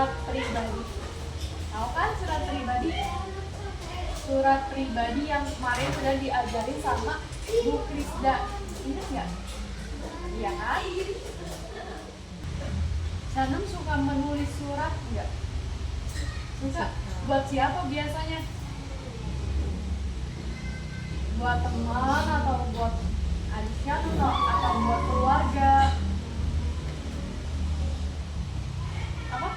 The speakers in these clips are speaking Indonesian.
surat pribadi. Tahu kan surat pribadi? Surat pribadi yang kemarin sudah diajarin sama Bu Krisda. Ingat nggak? Iya kan? Sanum suka menulis surat nggak? Suka. Buat siapa biasanya? Buat teman atau buat adiknya atau buat keluarga? Apa?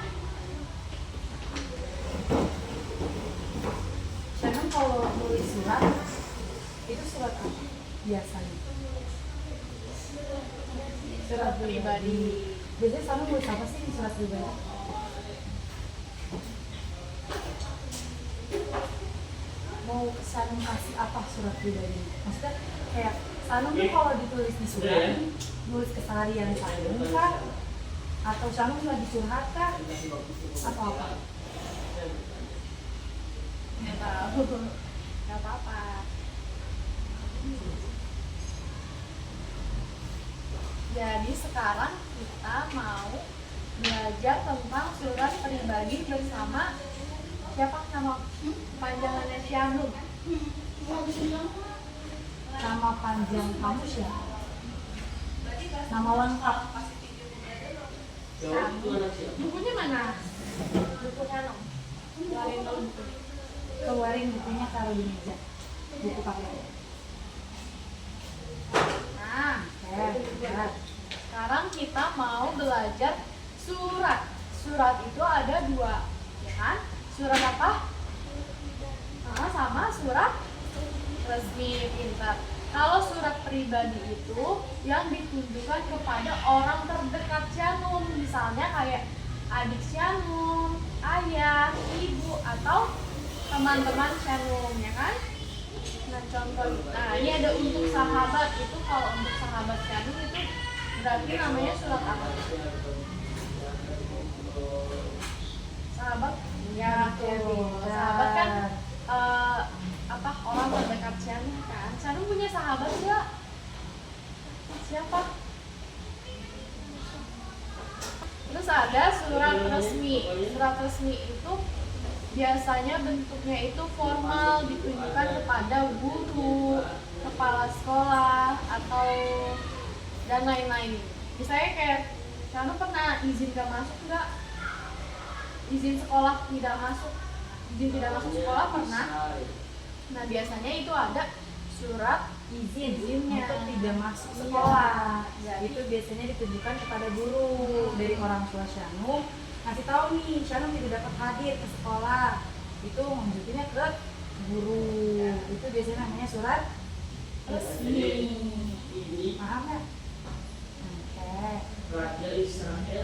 Sanum kalau nulis surat itu surat apa biasanya? Surat pribadi. Biasanya Sanum nulis apa sih di surat pribadi? Mau Sanum kasih apa surat pribadi? Maksudnya kayak Sanum tuh kalau ditulis di surat, nulis keseharian Sanum kah? Atau Sanum lagi curhat kah? Atau apa? Nggak tahu. Nggak apa-apa. Jadi sekarang kita mau belajar tentang surat pribadi bersama siapa nama panjangannya Syanum? Nama panjang kamu siapa? Nama lengkap? Bukunya mana? Buku Syanum. Keluarin dulu bukunya. Keluarin bukunya taruh di meja. Buku pakai. Nah, sekarang kita mau belajar surat. Surat itu ada dua, ya kan? Surat apa? Sama surat resmi, pintar. Kalau surat pribadi itu yang ditujukan kepada orang terdekat Syanum, misalnya kayak adik Syanum, ayah, ibu, atau teman-teman Syanum, ya kan? Nah contoh, ini ada untuk sahabat. Itu kalau untuk sahabat Syanum itu berarti namanya surat apa? Sahabat? Ya, sahabat kan orang terdekat Syanum kan. Syanum punya sahabat nggak? Siapa? Terus ada surat resmi. Surat resmi itu biasanya bentuknya itu formal, ditujukan kepada guru, kepala sekolah, atau dan lain-lain. Misalnya kayak Syanum pernah izin gak masuk nggak? Izin sekolah tidak masuk, izin tidak masuk sekolah pernah. Nah biasanya itu ada surat izinnya untuk tidak masuk sekolah. Itu biasanya ditujukan kepada guru dari orang tua Syanum. Kasih tahu nih, Syanum tidak dapat hadir ke sekolah. Itu menunjukinnya ke guru. Itu biasanya namanya surat resmi. Paham nggak? Oke.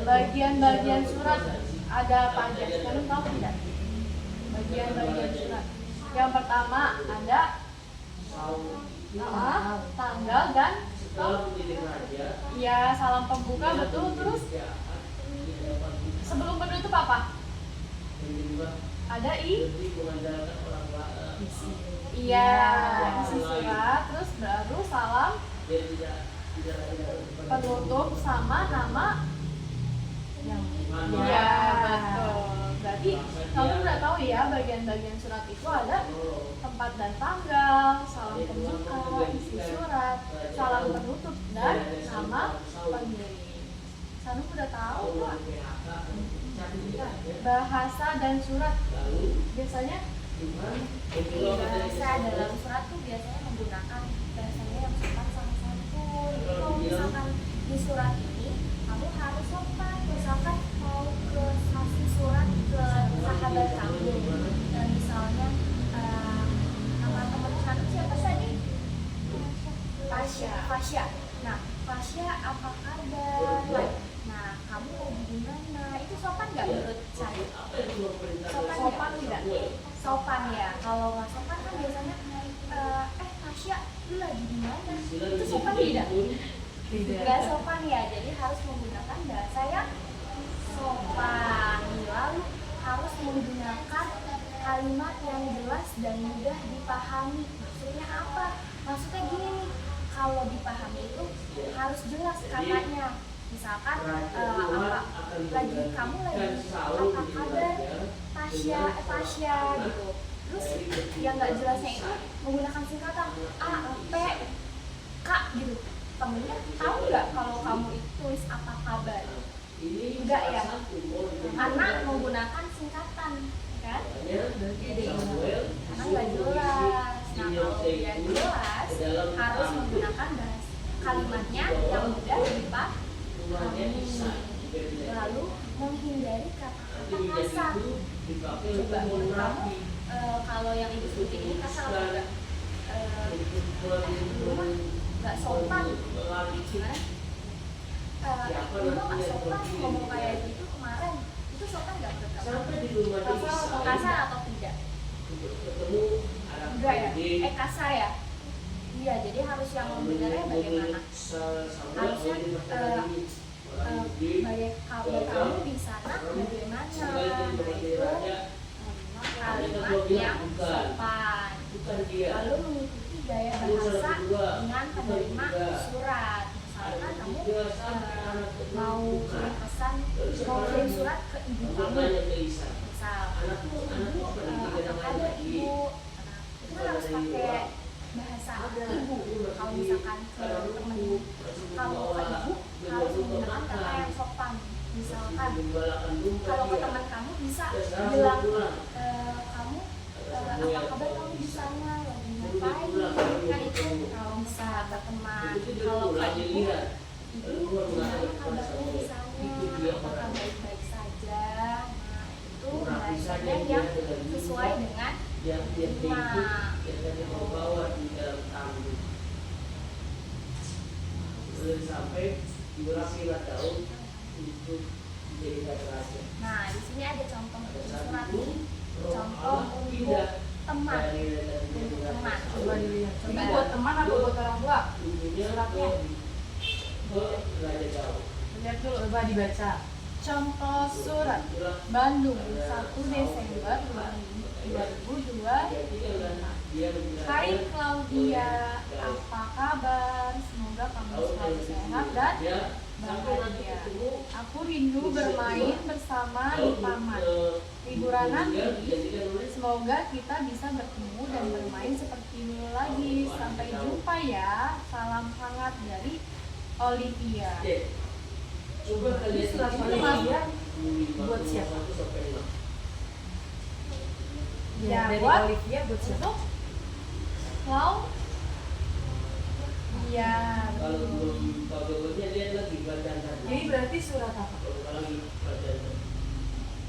Bagian-bagian surat ada apa aja? Syanum tahu tidak? Bagian-bagian surat. Yang pertama ada tanggal dan ya salam pembuka, betul. Terus sebelum penutup apa? Ada isi surat. Terus baru salam penutup sama nama yang betul. Berarti kamu udah tahu ya bagian-bagian surat itu ada tempat dan tanggal, salam pembuka, isi surat, salam penutup, dan nama pengirim. Sanum udah tahu Pak. Bahasa dan surat biasanya bahasa dalam surat tuh biasanya menggunakan bahasanya yang sopan sama santun. Kalau misalkan di surat ini kamu harus sopan. Misalkan mau ke kasih surat ke sahabat kamu, dan misalnya nama teman Sanum siapa tadi? Fasya. Nah, Fasya apa kabar? Nah, kamu lagi di mana? Itu sopan nggak menurut saya? Sopan tidak? Sopan ya. Kalau nggak sopan kan biasanya Fasya, lu lagi di mana? Itu sopan tidak? Nggak sopan ya. Jadi harus menggunakan bahasa yang sopan. Lalu harus menggunakan kalimat yang jelas dan mudah dipahami. Maksudnya apa? Maksudnya gini nih, kalau dipahami itu harus jelas katanya. Misalkan kamu lagi apa kabar Tasya gitu. Terus yang nggak jelasnya itu menggunakan singkatan A, P, K gitu. Temennya tahu nggak kalau kamu itu tulis apa kabar? Enggak ya, karena menggunakan singkatan kan? Karena nggak jelas. Nah kalau dia jelas harus menggunakan bahasa kalimatnya yang mudah dipahami. Lalu menghindari kata-kata kasar. Coba menurut kamu kalau yang ibu sebutin ini kasar apa enggak? Nggak sopan, gimana? Ibu nggak sopan ngomong kayak gitu kemarin. Itu sopan nggak menurut kamu? Kasar atau tidak? Enggak ya? Kasar ya? Iya, jadi harus yang benernya bagaimana? Harusnya kamu di sana bagaimana? Kalimat yang sopan. Lalu mengikuti gaya bahasa dengan penerima surat. Misalkan kamu mau kirim surat ke ibu kamu. Misal, ibu apa kabar ibu? Itu kan harus pakai bahasa ibu. Kalau misalkan ke temen kalau ke ibu harus menggunakan kata yang sopan. Misalkan kalau ke teman kamu bisa bilang kamu apa kabar kamu di sana lagi ngapain, kan itu kalau bisa ke teman. Kalau ke ibu gimana kabarnya di sana, apakah baik-baik saja. Nah itu bahasanya yang sesuai dengan sampai durasi daun untuk dijadikan rahasia. Nah, di sini ada contoh surat nih. Contoh untuk teman. Untuk teman. Coba dilihat. Ini buat teman atau buat orang tua? Suratnya. Lihat dulu, coba dibaca. Contoh surat Bandung 1 Desember 2002. Hai Claudia, apa kabar? Semoga kamu selalu sehat dan bahagia. Aku rindu bermain bersama di taman. Liburan nanti, semoga kita bisa bertemu dan bermain seperti dulu lagi. Sampai jumpa ya. Salam hangat dari Olivia. Coba kalian Surat Olivia buat siapa? Ya, dari buat Olivia buat siapa? Clau. Iya. Kalau belum bagaimana lihat lagi bacaan. Ini berarti surat apa? Kalau lagi bacaan.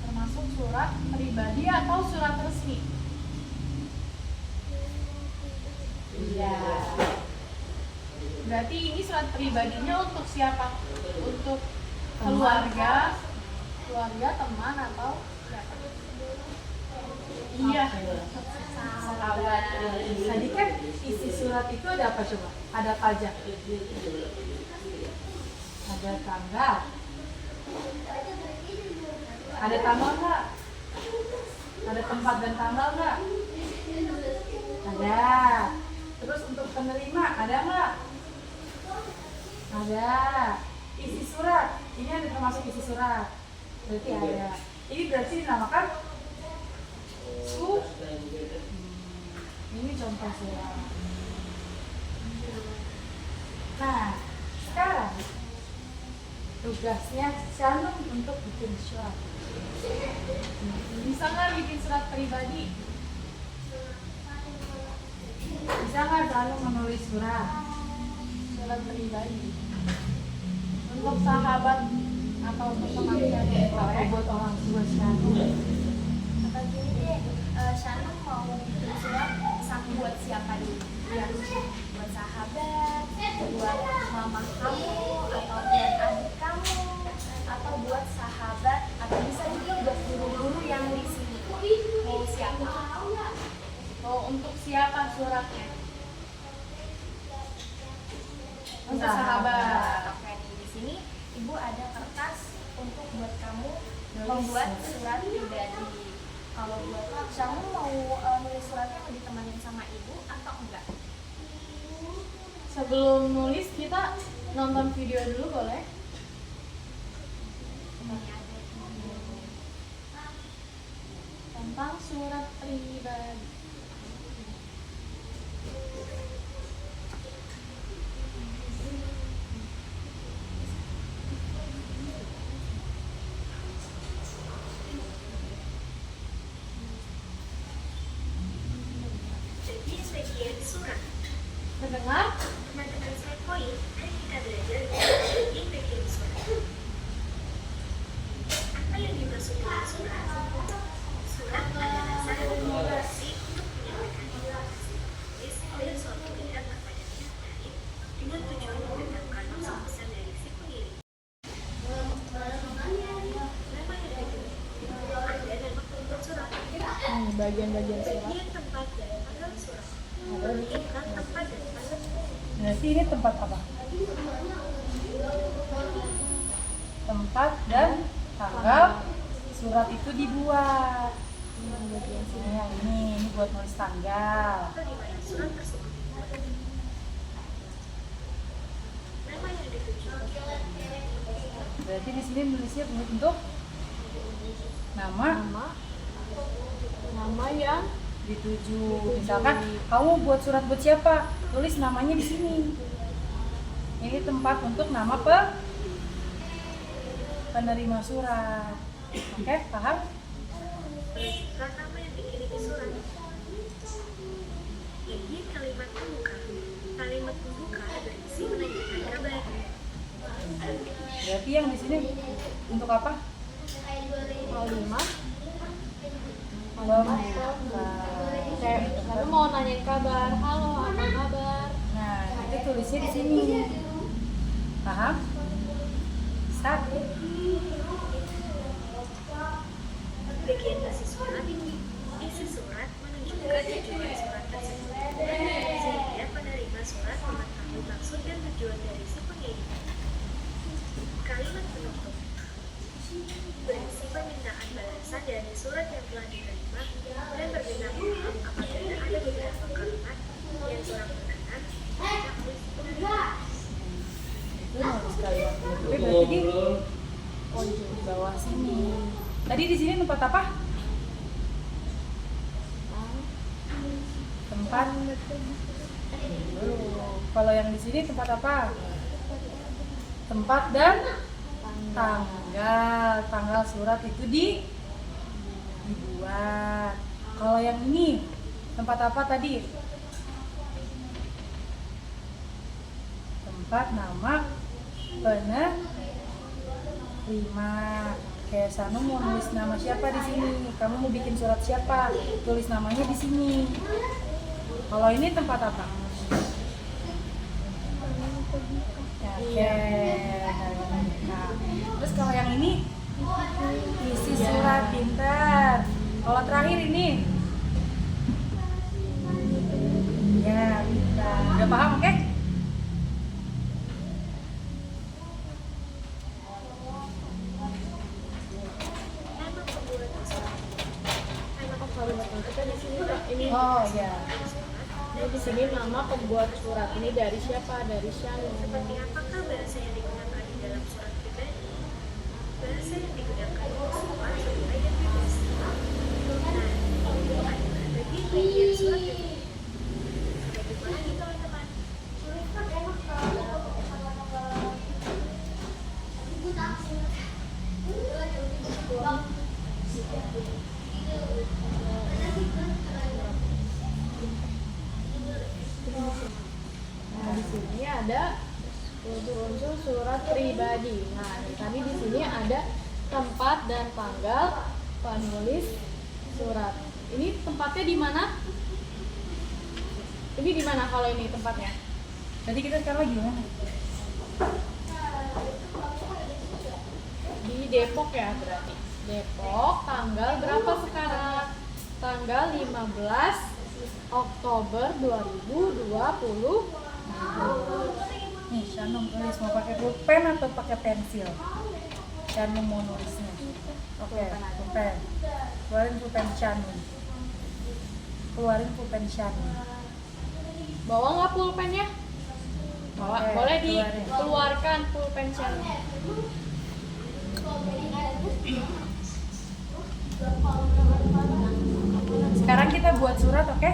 Termasuk surat pribadi atau surat resmi? Iya. Berarti ini surat pribadinya untuk siapa? Untuk keluarga, teman atau siapa? Iya. Sahabat. Tadi kan isi surat itu ada apa coba? Ada apa aja? Ada tanggal. Ada tanggal nggak? Ada tempat dan tanggal nggak? Ada. Terus untuk penerima ada nggak? Ada. Isi surat. Ini ada termasuk isi surat. Berarti ada. Ini berarti dinamakan ini contoh surat. Nah, sekarang tugasnya Shanum untuk bikin surat. Bisa nggak bikin surat pribadi? Bisa nggak Shanum menulis surat? Surat pribadi untuk sahabat atau untuk teman kalian? Atau buat orang tua Shanum? Atau gini deh, Shanum mau bikin surat buat siapa dulu? Ya, buat sahabat, buat mama kamu, atau buat adik kamu, atau buat sahabat, atau bisa juga buat guru-guru yang di sini. Mau siapa? Mau untuk siapa suratnya? Untuk sahabat. Oke, di sini ibu ada kertas untuk buat kamu membuat surat pribadi. Kalau buat kamu mau nulis suratnya mau ditemanin sama ibu atau enggak? Sebelum nulis kita nonton video dulu boleh? Ini ada tentang surat pribadi. Jadi sebagian surat. Mendengar? Teman-teman saya poin, mari kita belajar di bagian surat. Apa yang dimaksud dengan surat? Surat adalah satu komunikasi untuk menyampaikan informasi dan suatu pihak kepada pihak lain dengan tujuan mendapatkan maksud pesan dari si pengirim. Nama yang ditulis. Ada nama pembuat surat. Bagian-bagian surat. Bagian tempat dan tanggal surat. Menunjukkan tempat dan tanggal. Berarti ini tempat apa? Tempat dan tanggal surat itu dibuat. Nah, ini buat nulis tanggal. Di mana surat tersebut. Nama yang dituju. Berarti di sini nulisnya untuk nama Nama yang dituju. Misalkan kamu buat surat buat siapa? Tulis namanya di sini. Ini tempat untuk nama penerima surat. Oke, paham? Menunjukkan nama yang dikirimi surat. Ini kalimat pembuka. Kalimat pembuka berisi menanyakan kabar. Berarti yang di sini untuk apa? kalimat Kayak Lalu mau nanyain kabar, halo apa kabar? nah, itu tulisnya di sini. Paham? Bisa? Bagian isi surat. Isi surat menunjukkan tujuan surat tersebut. Sehingga penerima surat mengetahui maksud dan tujuan dari si pengirim. Kalimat penutup berisi permintaan balasan dari surat yang telah diterima dan permintaan maaf apabila ada beberapa kalimat yang kurang berkenan oleh si pengirim. Itu nulis kalimat. Tapi Untuk berarti di ngobrol di bawah sini. Tadi di sini tempat apa? Tempat dulu. Kalau yang di sini tempat apa? Tempat dan tanggal surat itu dibuat. Kalau yang ini tempat apa tadi? Tempat nama penerima. Kayak Sanu mau nulis nama siapa di sini? Kamu mau bikin surat siapa? Tulis namanya di sini. Kalau ini tempat apa? Oke. Nah, terus kalau yang ini isi surat, pintar. Kalau terakhir ini, ya pintar. Udah paham, oke? Nama pembuat surat. Nama Kalimat kita di sini Kak. Ini Oh ya. ini di sini nama pembuat surat. Ini dari siapa? Dari Syanu. Seperti apakah bahasa yang digunakan di dalam surat pribadi? Bahasa yang digunakan untuk surat sesuai dan bebas. Nah, itu adalah bagian surat pribadi. Sampai jumpa lagi teman-teman. Nah, di sini ada unsur-unsur surat pribadi. Nah, tadi di sini ada tempat dan tanggal penulis surat. Ini tempatnya di mana? Ini di mana kalau ini tempatnya? Tadi kita sekarang lagi mana? Di Depok ya berarti. Depok, tanggal berapa sekarang? Tanggal 15 Oktober 2020. Nih, Shanum tulis mau pakai pulpen atau pakai pensil? Shanum mau nulisnya. Oke, pulpen. Keluarin pulpen Shanum. Keluarin pulpen Shanum. Bawa nggak pulpennya? Bawa. Oke, Boleh keluarin. dikeluarkan pulpen Shanum. Sekarang kita buat surat, oke?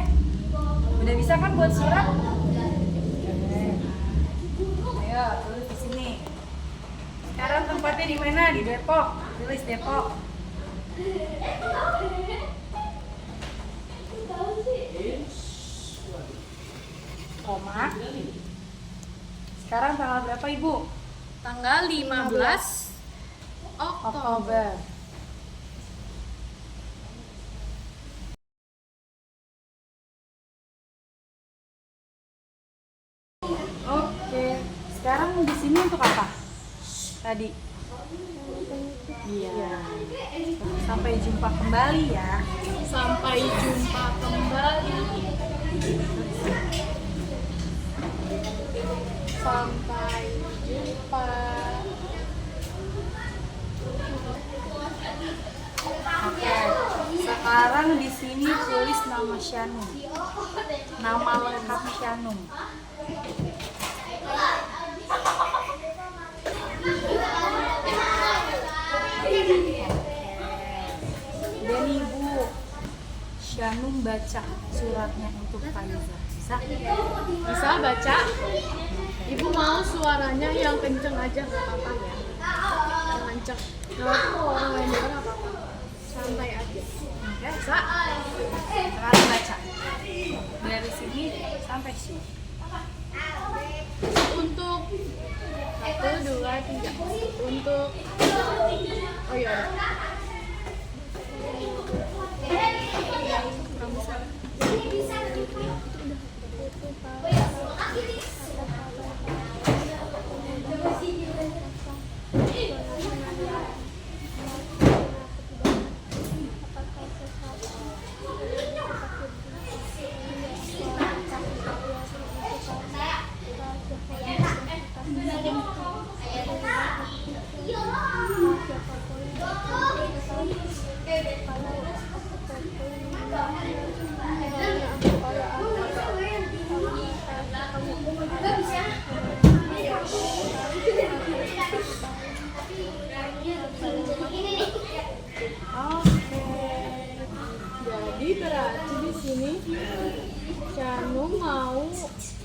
Udah bisa kan buat surat? Oke. Ayo, tulis di sini. Sekarang tempatnya di mana? Di Depok. Tulis Depok. Koma. Sekarang tanggal berapa, Ibu? Tanggal 15 Oktober. Oke. Sekarang di sini untuk apa? Tadi. Iya. Sampai jumpa kembali ya. Sampai jumpa kembali. Sampai jumpa. Oke. Sekarang di sini tulis nama Shanum. Nama lengkap Shanum. Dan Ibu Shanum baca suratnya untuk Faiza. Bisa? Bisa baca? Ibu mau suaranya yang kenceng aja, nggak apa-apa ya. Yang kenceng. Nggak apa orang lain dengar nggak apa-apa. Santai aja. Oke. Bisa? Sekarang baca. Dari sini sampai sini. Untuk 1, 2, 3. Untuk oh iya. Jadi berarti di sini Shanum mau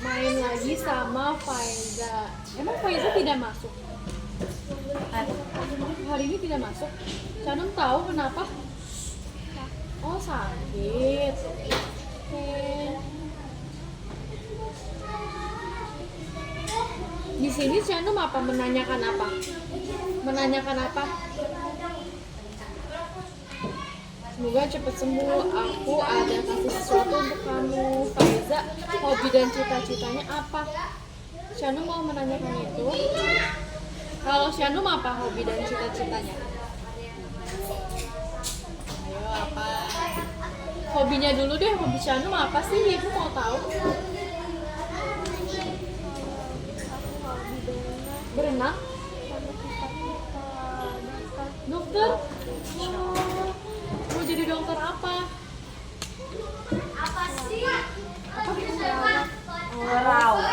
main lagi sama Faiza. Emang Faiza tidak masuk? Hari ini tidak masuk. Shanum tahu kenapa? Oh, sakit. Oke. Di sini Shanum apa? Menanyakan apa? Menanyakan apa? Semoga cepat sembuh. Aku ada kasih sesuatu untuk kamu. Faiza, hobi dan cita-citanya apa? Shanum mau menanyakan itu. Kalau Shanum apa hobi dan cita-citanya? Ayo, apa? Hobinya dulu deh. Hobi Shanum apa sih? Ibu mau tahu. Berenang? Dokter? Oh, mau jadi dokter apa? Apa sih? Perawat.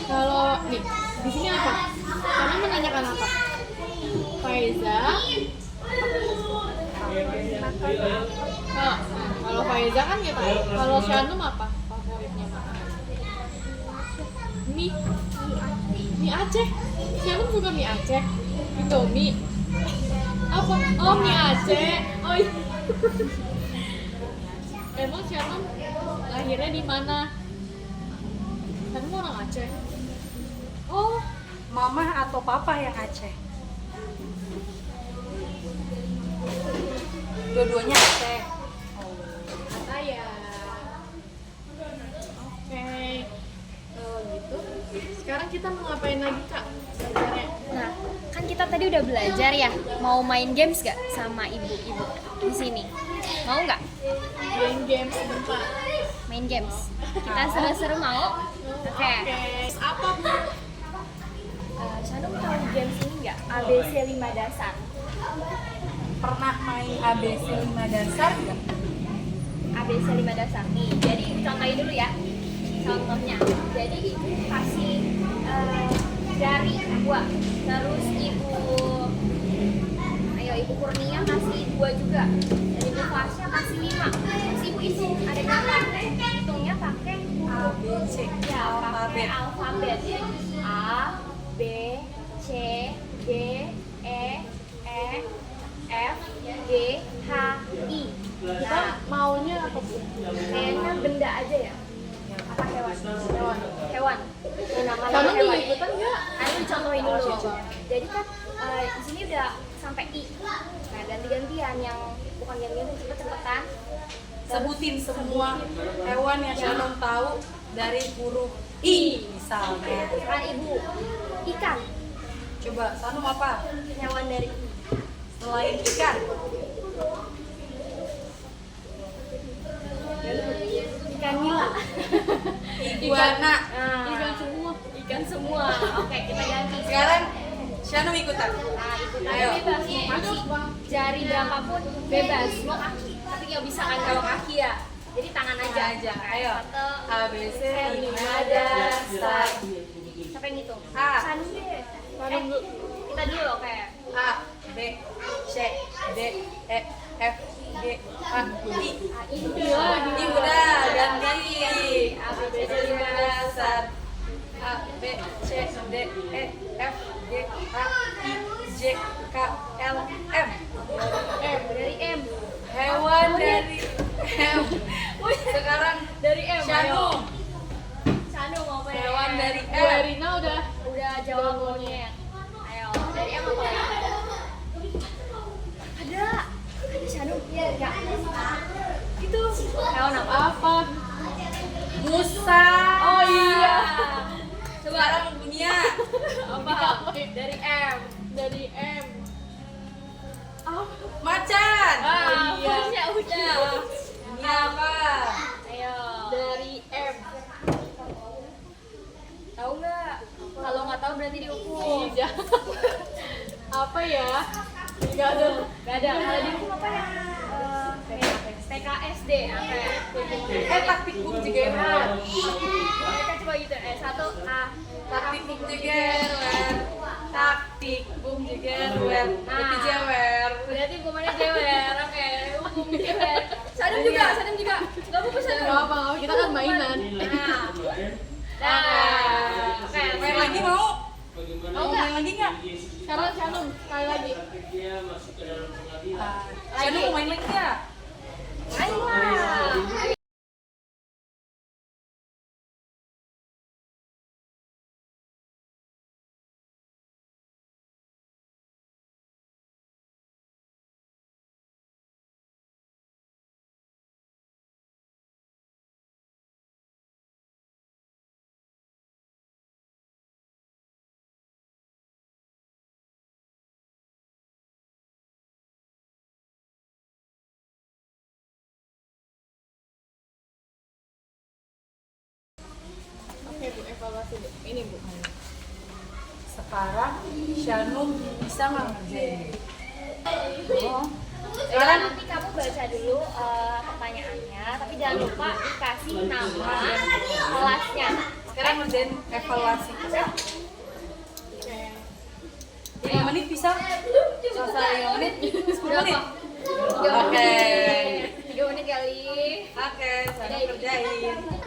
Kalau nih di sini apa? Kamu menanyakan apa? Faiza. Kalau Faiza kan kita tahu. Kalau Shanum apa? Favoritnya makanan? Mie Aceh. Shanum suka mie Aceh. Indomie. Apa? Oh, mie Aceh. Oh iya. Emang Shanum lahirnya di mana? Shanum orang Aceh. Oh, Mama atau Papa yang Aceh? Dua-duanya Aceh. kata ya. Oke. Kalau gitu, sekarang kita mau ngapain lagi, Kak? Belajarnya. Nah, kan kita tadi udah belajar ya, mau main games gak sama ibu-ibu di sini? Mau nggak Main game sebentar. main games? Kita seru-seru mau? Oke. Apa, Bu? Shanum tahu games ini nggak? ABC 5 dasar. Pernah main ABC 5 dasar nggak? ABC 5 dasar nih. Jadi contohin dulu ya. Contohnya. Jadi ibu kasih jari 2. Terus ibu ayo Ibu Kurnia kasih 2 juga, dan Ibu Farsya kasih 5. Terus Ibu itu ada berapa? Hitungnya pakai A, B, C. ya pakai Alfabet. A, B, C, D, E, F, G, H, I. Kita maunya apa Bu? Kayaknya benda aja ya? Apa hewan? Hewan. Nama Kamu hewan. ikutan nggak? Ayo dicontohin dulu. Jadi kan di sini udah sampai I. Nah ganti-gantian yang bukan ganti-gantian cepet-cepetan. Sebutin semua hewan yang Shannon tahu dari huruf I misalnya. Kan Ibu. Ikan. Coba Shannon apa? Hewan dari I. Selain ikan. Ikan nila. Iguana. Nah, Ikan semua. Ikan semua. Oke kita ganti. Sekarang Shannon ikutan. Nah, ikutan Ayo. bebas mau kasih jari berapapun bebas. Mau kaki, tapi nggak bisa kan kalau kaki ya. Jadi tangan aja. Ayo. Satu, A, B, C, ada start. siapa yang ngitung? A. Sanu deh. Kita dulu oke. A, B, C, D, E, F, G, H, I. Ini udah ganti. A, B, C, D, dasar. A, B, C, D, E, F, G, H, I, J, K, L, M. Dari M. Hewan dari M. Sekarang Dari M. Shannon. Sanu mau apa ya? Hewan dari Bu M. Erina Udah jawab monyet. Ayo, dari M apa ya? Ada Sanu. Iya, enggak. Itu hewan apa? apa? Musa. Oh iya. Coba Sekarang dunia. apa? Dari M. Dari M. Macan. Ah, iya. udah. Dunia apa? Ayo. Dari M. Tahu nggak? Kalau nggak tahu berarti dihukum. Iya. Apa ya? Nggak ada. Gak ada. Kalau dihukum apa ya? TKSD. Oke. Taktikum jegeran. Kita coba gitu. Satu A. Taktikum jegeran. Taktikum jegeran. Itu jewer. Berarti hukumannya jewer. Oke. Hukum jewer. Sadam juga. Gak apa-apa sadam. Nggak apa, kita kan mainan. Nah. Oke. Main lagi mau? Bagaimana Mau Main lagi nggak? Sekarang Shannon, sekali lagi. dia masuk ke dalam pengadilan? Shannon mau main lagi nggak? Ayo lah. Oke Bu, evaluasi Bu. Ini Bu. Sekarang Shannon bisa nggak ngerjain? Oh. Sekarang nanti kamu baca dulu pertanyaannya, tapi jangan lupa dikasih nama kelasnya. Sekarang ngerjain evaluasi. Oke? 5 menit bisa? Selesai 5 menit? 10 menit? Oke. 3 menit kali. Oke, saya kerjain.